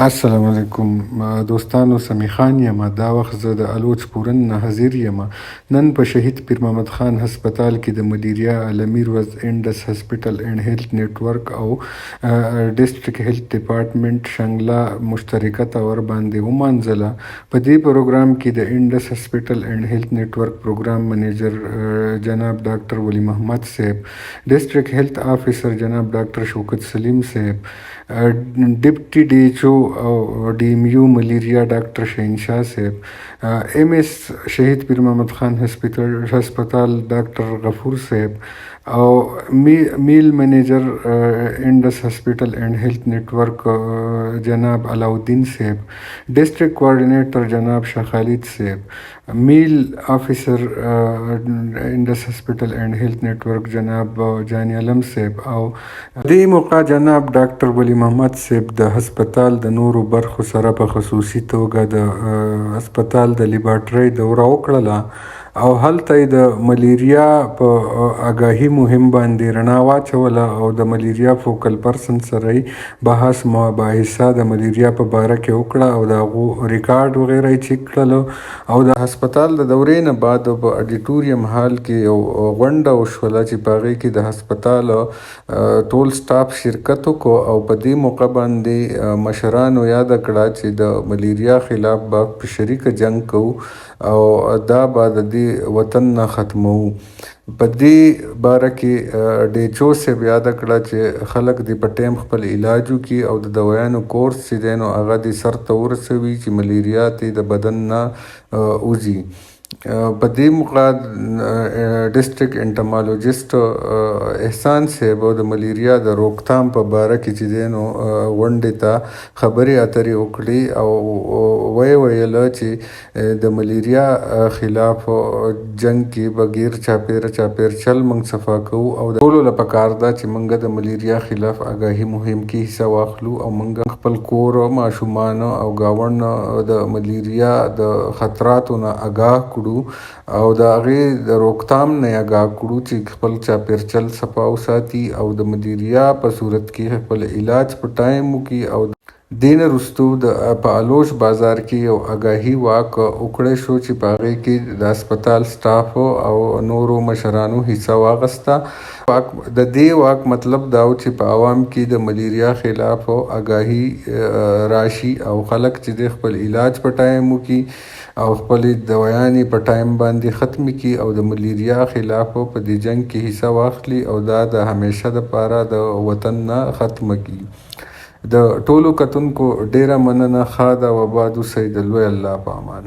السلام علیکم دوستانو، سمی خان یم. دا وخت زه د الوچ پورن نه حاضر یم. نن په شهید پیر محمد خان هسپتال کې د ملیریا عالمي ورځ انډس هاسپټل اینډ هیلث نیټورک او ډسټریکټ هیلث ډپارټمنټ شنګلا مشترکه تور باندې ومانځله. په دې پروګرام کې د انډس هاسپټل اینډ هیلث نیټورک پروګرام منیجر جناب ډاکټر ولی محمد صاحب، ډسټریکټ هیلث افیسر جناب ډاکټر شوکت سلیم صاحب، ډپټي ډي ایچ او او D M U malaria doctor Shahenshah sahab, MS शहीद पीर मोहम्मद खान हस्पताल डॉक्टर गफूर साहब او میل منیجر انډس هاسپټل اینډ هیلث نیټورک جناب علاؤالدین صاحب، ډسټریکټ کوارډینیټر جناب شاه خالد صاحب، میل افیسر انډس هاسپټل اینډ هیلث نیټورک جناب جانی علم صاحب، او دې موقع جناب ډاکټر ولی محمد صاحب د هسپتال د نورو برخو سره په خصوصي توګه د هسپتال د لیبارټرۍ دوره وکړله او هلته یې د ملیریا په آګاهي مهم باندې رڼا واچوله او د ملیریا فوکل پرسن سره یې بحث مباحثه د ملیریا په باره کې وکړه او د هغو ریکارډ وغیره یې چیک کړلو. او د هسپتال د دورې نه بعد په اډیټوریم هال کې یو غونډه وشوله چې په هغې کې د هسپتال ټول سټاف شرکت وکړو او په دې موقع باندې مشرانو یاده کړه چې د ملیریا خلاف به په شریکه جنګ کوو او دا به د دې وطن نه ختمو. په دې باره کې ډي ایچ او صاحب یاده کړه چې خلک دې په ټایم خپل علاج وکړي او د دوایانو کورس چې دی نو هغه دې سر ته ورسوي چې ملیریا ته د بدن نه وځي. په دې موقع ډسټریکټ انټمالوجسټ احسان صاحب د ملیریا د روکتام په باره کې چې دی نو غونډې ته خبرې اترې وکړي او ویله چې د ملیریا خلاف جنګ کې به غیر چاپیر چل موږ صفا کوو او د ټولو له پکار ده چې موږ د ملیریا خلاف آګاهي مهم کې حصه واخلو او موږ خپل کور ماشومان او ګاونډ د ملیریا د خطراتو نه آګاه کړو او د هغې د روکتام نه یې آګاه کړو چې خپل چاپیرچل صفا وساتي او د ملیریا په صورت کې خپل علاج په ټایم وکړي. او دې نه وروستو په الوش بازار کې یو آګاهي واک وکړی شو چې په هغې کې د هسپتال سټاف او نورو مشرانو حصه واخیسته. د دې واک مطلب دا و چې په عوام کې د ملیریا خلاف آګاهي راشي او خلک چې د خپل علاج په ټایم وکړي او خپلې دوایانې په ټایم باندې ختم کړي او د ملیریا خلاف په دې جنګ کې حصه واخلي او دا د همیشه دپاره د وطن نه ختمه کړي. د ټولو کتونکو ډیره مننه. ښه ده، وباد اوسئ. د لوی الله په امان.